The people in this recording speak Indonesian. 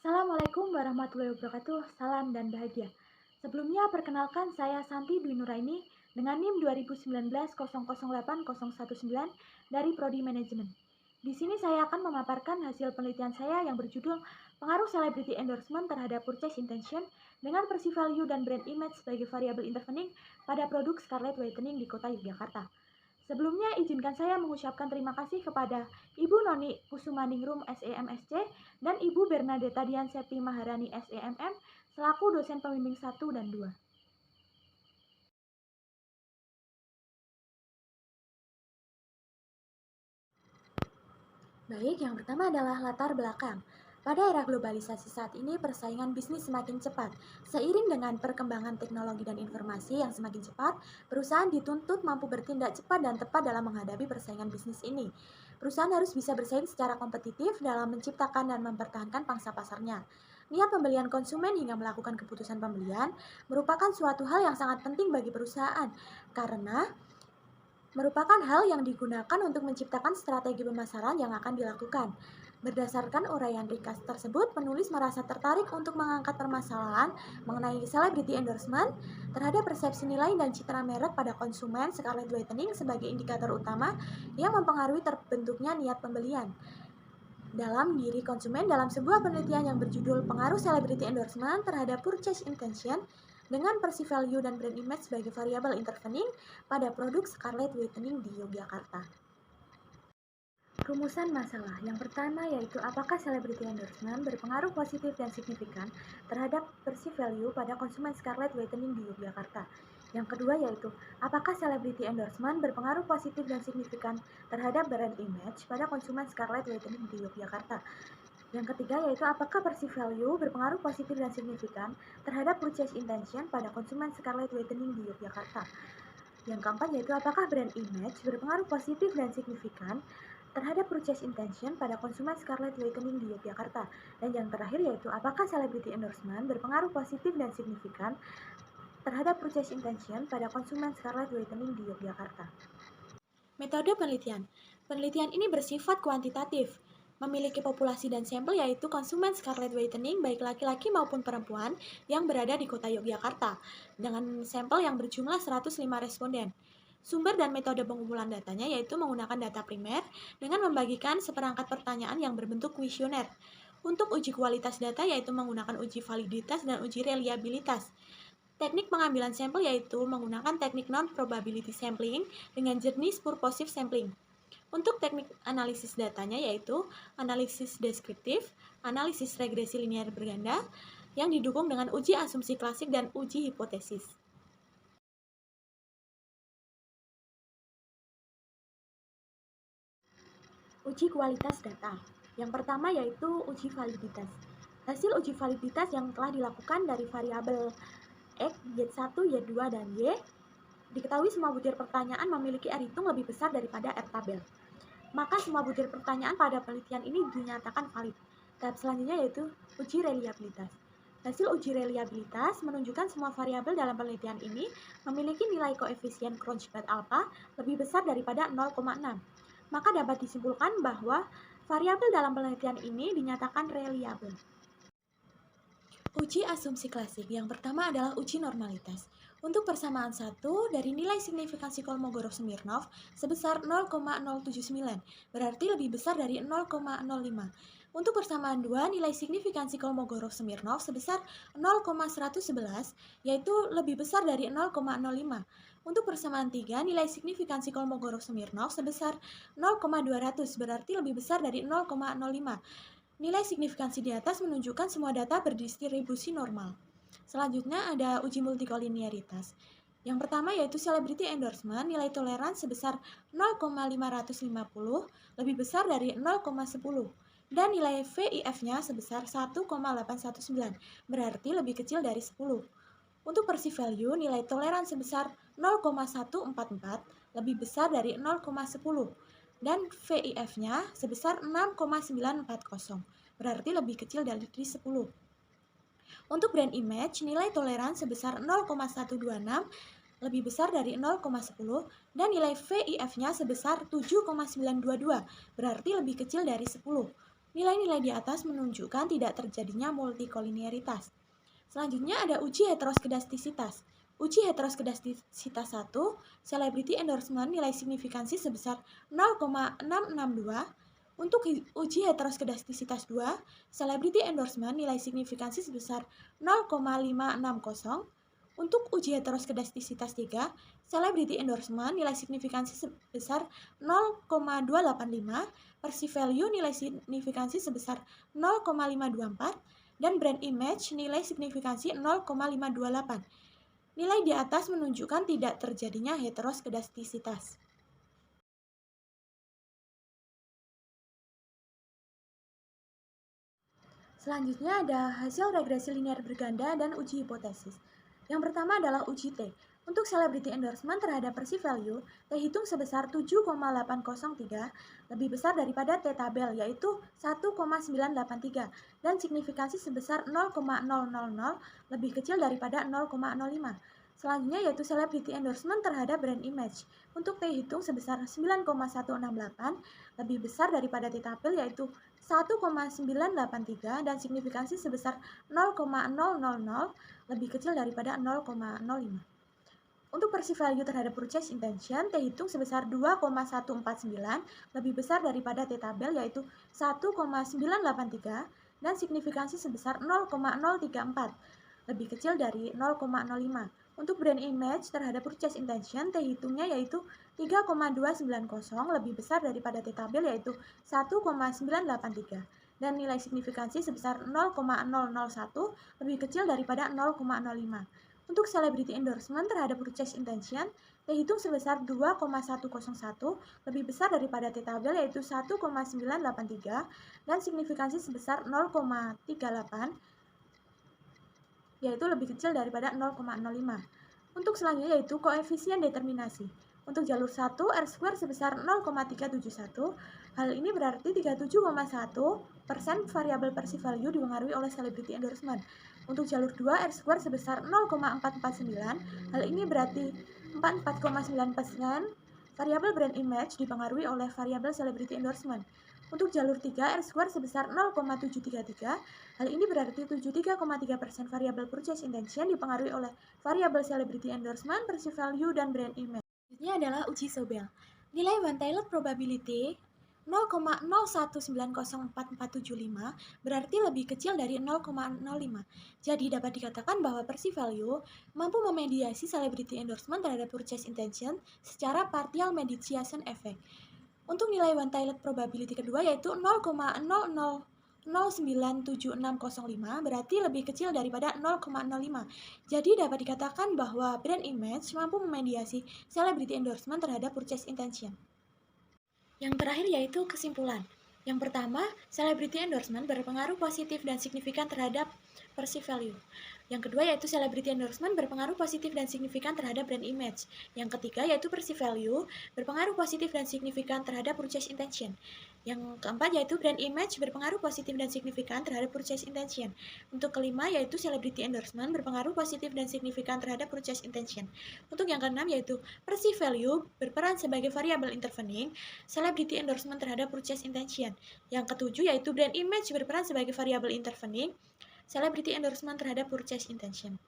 Assalamualaikum warahmatullahi wabarakatuh, salam dan bahagia. Sebelumnya perkenalkan saya Santi Dwi Nuraini dengan NIM 2019008019 dari Prodi Manajemen. Di sini saya akan memaparkan hasil penelitian saya yang berjudul Pengaruh Celebrity Endorsement terhadap Purchase Intention dengan Perceived Value dan Brand Image sebagai variabel intervening pada produk Scarlett Whitening di Kota Yogyakarta. Sebelumnya, izinkan saya mengucapkan terima kasih kepada Ibu Noni Kusumaningrum SEMSC dan Ibu Bernadetta Dian Septi Maharani SEMM selaku dosen pembimbing 1 dan 2. Baik, yang pertama adalah latar belakang. Pada era globalisasi saat ini, persaingan bisnis semakin cepat. Seiring dengan perkembangan teknologi dan informasi yang semakin cepat, perusahaan dituntut mampu bertindak cepat dan tepat dalam menghadapi persaingan bisnis ini. Perusahaan harus bisa bersaing secara kompetitif dalam menciptakan dan mempertahankan pangsa pasarnya. Niat pembelian konsumen hingga melakukan keputusan pembelian merupakan suatu hal yang sangat penting bagi perusahaan, karena merupakan hal yang digunakan untuk menciptakan strategi pemasaran yang akan dilakukan. Berdasarkan uraian ringkas tersebut, penulis merasa tertarik untuk mengangkat permasalahan mengenai celebrity endorsement terhadap persepsi nilai dan citra merek pada konsumen Scarlett Whitening sebagai indikator utama yang mempengaruhi terbentuknya niat pembelian dalam diri konsumen dalam sebuah penelitian yang berjudul Pengaruh Celebrity Endorsement terhadap Purchase Intention dengan Perceived Value dan Brand Image sebagai variabel intervening pada produk Scarlett Whitening di Yogyakarta. Rumusan masalah yang pertama yaitu apakah celebrity endorsement berpengaruh positif dan signifikan terhadap perceived value pada konsumen Scarlett Whitening di Yogyakarta. Yang kedua yaitu apakah celebrity endorsement berpengaruh positif dan signifikan terhadap brand image pada konsumen Scarlett Whitening di Yogyakarta. Yang ketiga yaitu apakah perceived value berpengaruh positif dan signifikan terhadap purchase intention pada konsumen Scarlett Whitening di Yogyakarta. Yang keempat yaitu apakah brand image berpengaruh positif dan signifikan terhadap purchase intention pada konsumen Scarlett Whitening di Yogyakarta. Dan yang terakhir yaitu apakah celebrity endorsement berpengaruh positif dan signifikan terhadap purchase intention pada konsumen Scarlett Whitening di Yogyakarta. Metode penelitian. Penelitian ini bersifat kuantitatif, memiliki populasi dan sampel yaitu konsumen Scarlett Whitening baik laki-laki maupun perempuan yang berada di kota Yogyakarta dengan sampel yang berjumlah 105 responden. Sumber dan metode pengumpulan datanya yaitu menggunakan data primer dengan membagikan seperangkat pertanyaan yang berbentuk kuesioner. Untuk uji kualitas data yaitu menggunakan uji validitas dan uji reliabilitas. Teknik pengambilan sampel yaitu menggunakan teknik non-probability sampling dengan jenis purposive sampling. Untuk teknik analisis datanya yaitu analisis deskriptif, analisis regresi linear berganda, yang didukung dengan uji asumsi klasik dan uji hipotesis. Uji kualitas data. Yang pertama yaitu uji validitas. Hasil uji validitas yang telah dilakukan dari variabel X, Y1, Y2, dan Y, diketahui semua butir pertanyaan memiliki R hitung lebih besar daripada R tabel. Maka semua butir pertanyaan pada penelitian ini dinyatakan valid. Tahap selanjutnya yaitu uji reliabilitas. Hasil uji reliabilitas menunjukkan semua variabel dalam penelitian ini memiliki nilai koefisien Cronchbad alpha lebih besar daripada 0,6. Maka dapat disimpulkan bahwa variabel dalam penelitian ini dinyatakan reliable. Uji asumsi klasik. Yang pertama adalah uji normalitas. Untuk persamaan 1 dari nilai signifikansi Kolmogorov-Smirnov sebesar 0,079, berarti lebih besar dari 0,05. Untuk persamaan 2, nilai signifikansi Kolmogorov-Smirnov sebesar 0,111, yaitu lebih besar dari 0,05. Untuk persamaan 3, nilai signifikansi Kolmogorov-Smirnov sebesar 0,200, berarti lebih besar dari 0,05. Nilai signifikansi di atas menunjukkan semua data berdistribusi normal. Selanjutnya ada uji multikolinearitas. Yang pertama yaitu celebrity endorsement, nilai toleransi sebesar 0,550 lebih besar dari 0,10 dan nilai VIF-nya sebesar 1,819, berarti lebih kecil dari 10. Untuk perceived value, nilai toleransi sebesar 0,144 lebih besar dari 0,10 dan VIF-nya sebesar 6,940, berarti lebih kecil dari 10. Untuk brand image, nilai toleransi sebesar 0,126 lebih besar dari 0,10 dan nilai VIF-nya sebesar 7,922, berarti lebih kecil dari 10. Nilai-nilai di atas menunjukkan tidak terjadinya multikoliniaritas. Selanjutnya ada uji heteroskedastisitas. Uji heteroskedastisitas 1, celebrity endorsement nilai signifikansi sebesar 0,662. Untuk uji heteroskedastisitas 2, celebrity endorsement nilai signifikansi sebesar 0,560. Untuk uji heteroskedastisitas 3, celebrity endorsement nilai signifikansi sebesar 0,285, perceived value nilai signifikansi sebesar 0,524, dan brand image nilai signifikansi 0,528. Nilai di atas menunjukkan tidak terjadinya heteroskedastisitas. Selanjutnya ada hasil regresi linear berganda dan uji hipotesis. Yang pertama adalah uji T. Untuk celebrity endorsement terhadap perceived value, T hitung sebesar 7,803, lebih besar daripada T tabel, yaitu 1,983, dan signifikansi sebesar 0,000, lebih kecil daripada 0,05. Selanjutnya yaitu celebrity endorsement terhadap brand image. Untuk T hitung sebesar 9,168, lebih besar daripada T tabel, yaitu 1,983, dan signifikansi sebesar 0,000, lebih kecil daripada 0,05. Untuk perceived value terhadap purchase intention, T hitung sebesar 2,149, lebih besar daripada T tabel, yaitu 1,983, dan signifikansi sebesar 0,034, lebih kecil dari 0,05. Untuk brand image terhadap purchase intention, T hitungnya yaitu 3,290, lebih besar daripada T tabel, yaitu 1,983, dan nilai signifikansi sebesar 0,001, lebih kecil daripada 0,05. Untuk celebrity endorsement terhadap purchase intention, T hitung sebesar 2,101, lebih besar daripada T tabel, yaitu 1,983, dan signifikansi sebesar 0,38, yaitu lebih kecil daripada 0,05. Untuk selanjutnya yaitu koefisien determinasi. Untuk jalur 1, R² sebesar 0,371. Hal ini berarti 37,1% variabel perceived value dipengaruhi oleh celebrity endorsement. Untuk jalur 2, R² sebesar 0,449. Hal ini berarti 44,9% variabel brand image dipengaruhi oleh variabel celebrity endorsement. Untuk jalur 3, R² sebesar 0,733. Hal ini berarti 73,3% variabel purchase intention dipengaruhi oleh variabel celebrity endorsement, perceived value, dan brand image. Selanjutnya adalah uji Sobel. Nilai one-tailed probability 0,01904475 berarti lebih kecil dari 0,05. Jadi dapat dikatakan bahwa perceived value mampu memediasi celebrity endorsement terhadap purchase intention secara partial mediation effect. Untuk nilai one-tailed probability kedua yaitu 0,00097605 berarti lebih kecil daripada 0,05. Jadi dapat dikatakan bahwa brand image mampu memediasi celebrity endorsement terhadap purchase intention. Yang terakhir yaitu kesimpulan. Yang pertama, celebrity endorsement berpengaruh positif dan signifikan terhadap perceived value. Yang kedua yaitu celebrity endorsement berpengaruh positif dan signifikan terhadap brand image. Yang ketiga yaitu perceived value berpengaruh positif dan signifikan terhadap purchase intention. Yang keempat yaitu brand image berpengaruh positif dan signifikan terhadap purchase intention. Untuk kelima yaitu celebrity endorsement berpengaruh positif dan signifikan terhadap purchase intention. Untuk yang keenam yaitu perceived value berperan sebagai variabel intervening celebrity endorsement terhadap purchase intention. Yang ketujuh yaitu brand image berperan sebagai variabel intervening celebrity endorsement terhadap purchase intention.